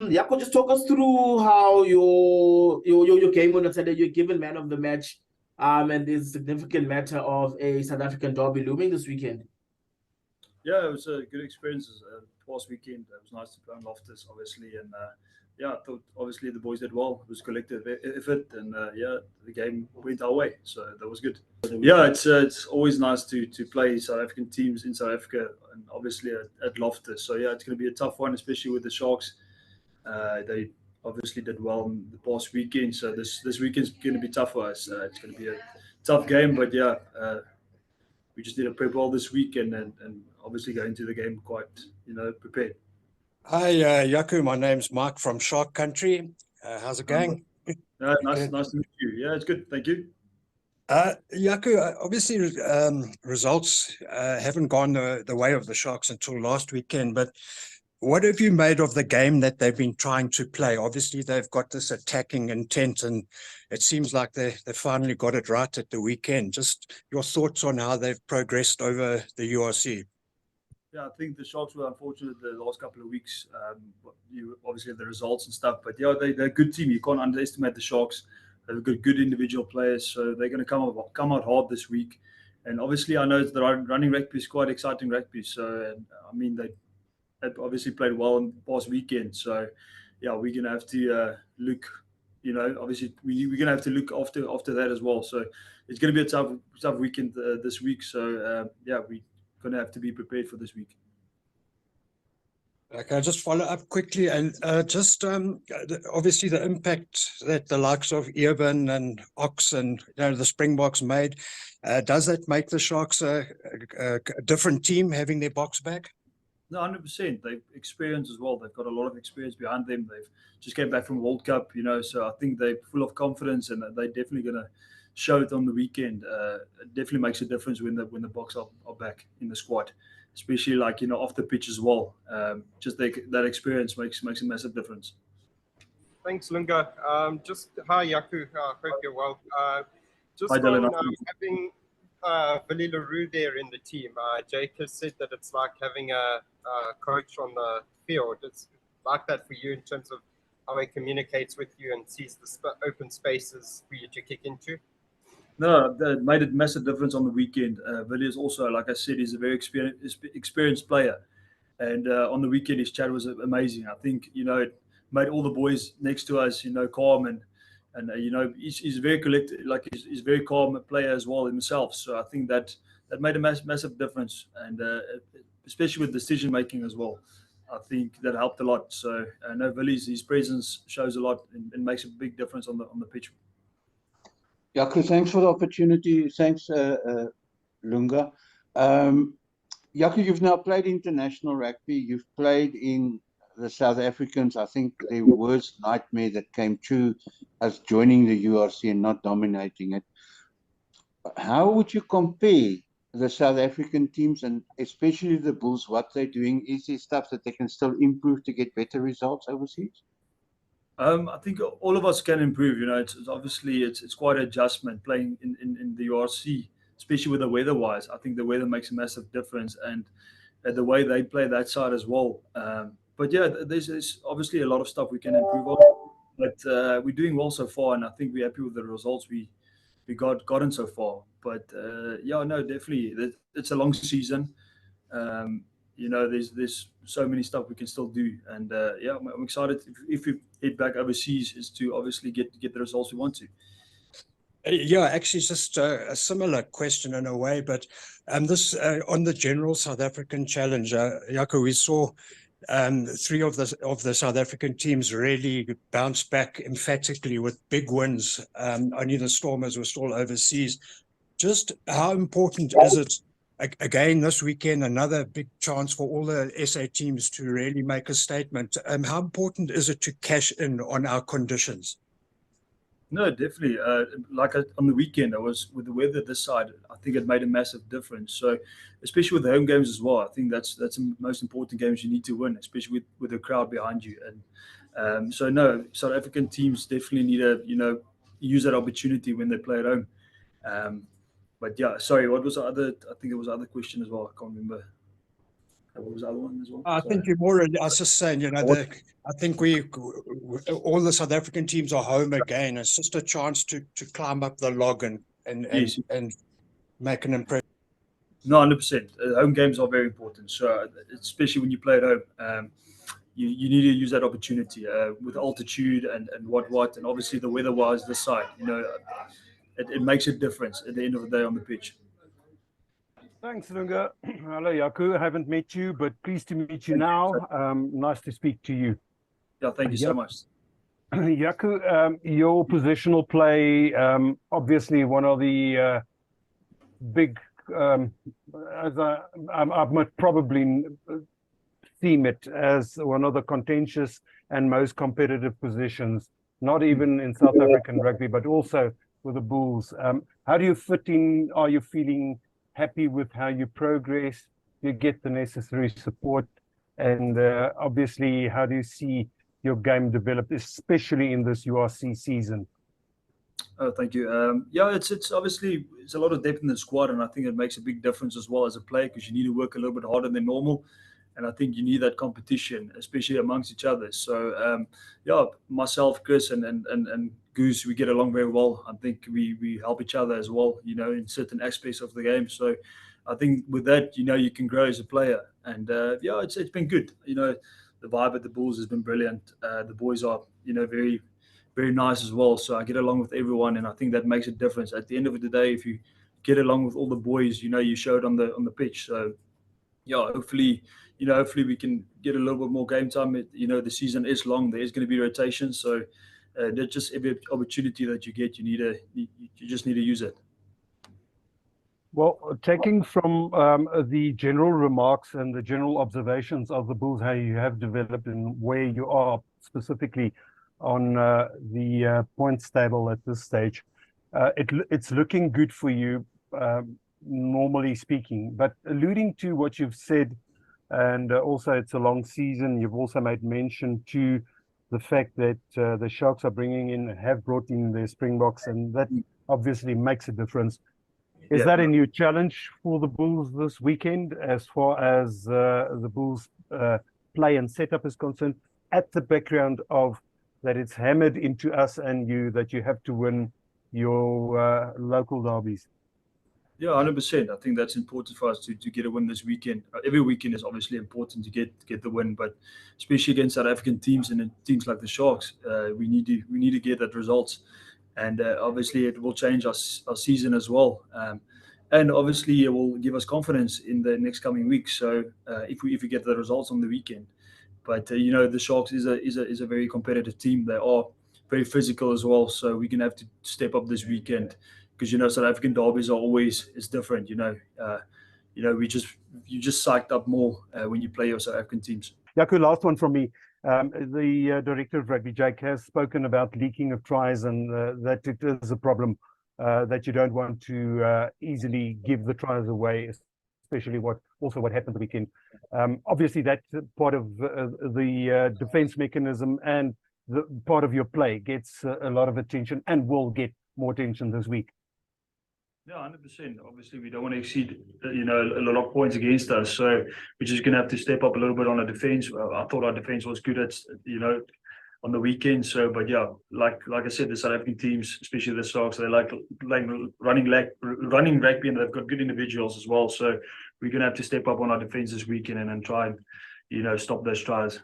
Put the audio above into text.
Jaco, just talk us through how your game on Saturday, you're given man of the match, and there's a significant matter of a South African derby looming this weekend. Yeah, it was a good experience past weekend. It was nice to play on Loftus, obviously, and yeah, I thought obviously the boys did well. It was collective effort, and yeah, the game went our way, so that was good. Yeah, it's always nice to play South African teams in South Africa, and obviously at Loftus. So yeah, it's going to be a tough one, especially with the Sharks. They obviously did well in the past weekend, so this weekend's going to be tough for us. It's going to be a tough game, but yeah, we just need to prep well this weekend and obviously go into the game quite prepared. Hi, Jaco. My name's Maak from Shark Country. How's it going? Nice to meet you. Yeah, it's good. Thank you. Jaco, obviously results haven't gone the way of the Sharks until last weekend, but what have you made of the game that they've been trying to play? Obviously, they've got this attacking intent, and it seems like they finally got it right at the weekend. Just your thoughts on how they've progressed over the URC. Yeah, I think the Sharks were unfortunate the last couple of weeks. Obviously the results and stuff, but yeah, they're a good team. You can't underestimate the Sharks. They've got good individual players, so they're going to come out hard this week. And obviously, I know the running rugby is quite exciting rugby. So I mean, they obviously played well in the past weekend. So yeah, we're going to have to look. Obviously we're going to have to look after that as well. So it's going to be a tough weekend this week. So yeah, we're going to have to be prepared for this week. Okay, I'll just follow up quickly, and just obviously the impact that the likes of Eben and Ox and the Springboks made, does that make the Sharks a different team having their Boks back? No, 100%. They've experienced as well. They've got a lot of experience behind them. They've just came back from World Cup, so I think they're full of confidence, and they're definitely going to show it on the weekend. It definitely makes a difference when the Boks are back in the squad, especially off the pitch as well. Just that experience makes a massive difference. Thanks, Lunga. Just hi, Jaco. Hope you're well. Just hi, on having Willie le Roux there in the team. Jaco said that it's like having a coach on the field. It's like that for you in terms of how he communicates with you and sees the open spaces for you to kick into? No, that made a massive difference on the weekend. Willie is also, like I said, he's a very experienced player. And on the weekend, his chat was amazing. I think, it made all the boys next to us, calm and he's very collected, he's a very calm player as well himself. So I think that made a massive difference, and especially with decision making as well. I think that helped a lot. So I know his presence shows a lot and makes a big difference on the pitch. Jaco, thanks for the opportunity. Thanks, Lunga. Jaco, you've now played international rugby. You've played in the South Africans. I think their worst nightmare that came true as joining the URC and not dominating it. How would you compare the South African teams, and especially the Bulls, what they're doing? Is there stuff that they can still improve to get better results overseas? I think all of us can improve. It's obviously it's quite an adjustment playing in the URC, especially with the weather-wise. I think the weather makes a massive difference, and the way they play that side as well. But yeah, there's obviously a lot of stuff we can improve on. But we're doing well so far, and I think we're happy with the results we gotten so far. But yeah, no, definitely, it's a long season. There's so many stuff we can still do, and yeah, I'm excited if we head back overseas is to obviously get the results we want to. Yeah, actually, just a similar question in a way, but this on the general South African challenge, Jaco, we saw three of the South African teams really bounce back emphatically with big wins. Only the Stormers were still overseas. Just how important is it? Again, this weekend, another big chance for all the SA teams to really make a statement. How important is it to cash in on our conditions? No, definitely. On the weekend, I was with the weather this side. I think it made a massive difference. So, especially with the home games as well, I think that's the most important games you need to win, especially with the crowd behind you. And so, no, South African teams definitely need to use that opportunity when they play at home. But yeah, sorry, what was the other? I think there was another question as well. I can't remember. What was the other one as well? I Sorry. think you're more, I was just saying, you know, I think all the South African teams are home again. It's just a chance to climb up the log and Yes. make an impression. No, 100%. Home games are very important. So, especially when you play at home, you need to use that opportunity with altitude and what, and obviously the weather-wise this side. You know, it makes a difference at the end of the day on the pitch. Thanks, Lunga. Hello, Jaco. I haven't met you, but pleased to meet you now. Nice to speak to you. Yeah, thank you so much. Jaco, your positional play, obviously one of the big, as I might probably theme it as one of the contentious and most competitive positions, not even in South African rugby, but also with the Bulls. How do you fit in? Are you feeling happy with how you progress? Do you get the necessary support? And obviously, how do you see your game develop, especially in this URC season? Oh, thank you. Yeah, it's obviously it's a lot of depth in the squad, and I think it makes a big difference as well as a player because you need to work a little bit harder than normal, and I think you need that competition, especially amongst each other. So yeah, myself, Chris, and Goose, we get along very well. I think we help each other as well, you know, in certain aspects of the game. So I think with that, you know, you can grow as a player, and yeah, it's been good. You know, the vibe at the Bulls has been brilliant. The boys are, you know, very nice as well. So I get along with everyone, and I think that makes a difference. At the end of the day, if you get along with all the boys, you know, you show it on the pitch. So yeah, hopefully we can get a little bit more game time. You know, the season is long. There is going to be rotation. So that's just every opportunity that you get, you just need to use it. Well, taking from the general remarks and the general observations of the Bulls, how you have developed and where you are specifically on the points table at this stage, it's looking good for you, normally speaking. But alluding to what you've said, and also it's a long season, you've also made mention to the fact that the Sharks have brought in their Springboks, and that obviously makes a difference. Is that a new challenge for the Bulls this weekend as far as the Bulls play and setup is concerned, at the background of that it's hammered into us and you that you have to win your local derbies? Yeah, 100%. I think that's important for us to get a win this weekend. Every weekend is obviously important to get the win, but especially against South African teams and teams like the Sharks, we need to get that results. And obviously it will change our season as well. And obviously it will give us confidence in the next coming weeks. So if we get the results on the weekend. But you know, the Sharks is a very competitive team. They are very physical as well. So we're gonna have to step up this weekend because, you know, South African derbies are always different. You know, you just psyched up more when you play your South African teams. Jaco, last one from me. The director of rugby, Jaco, has spoken about leaking of tries and that it is a problem, that you don't want to easily give the tries away, especially what happened the weekend. Obviously, that part of the defense mechanism and the part of your play gets a lot of attention and will get more attention this week. Yeah, 100%. Obviously, we don't want to exceed, you know, a lot of points against us. So we're just going to have to step up a little bit on the defense. I thought our defense was good at, you know, on the weekend. So, but yeah, like I said, the South African teams, especially the Sharks, they like running rugby, and they've got good individuals as well. So we're going to have to step up on our defense this weekend and try and, you know, stop those tries.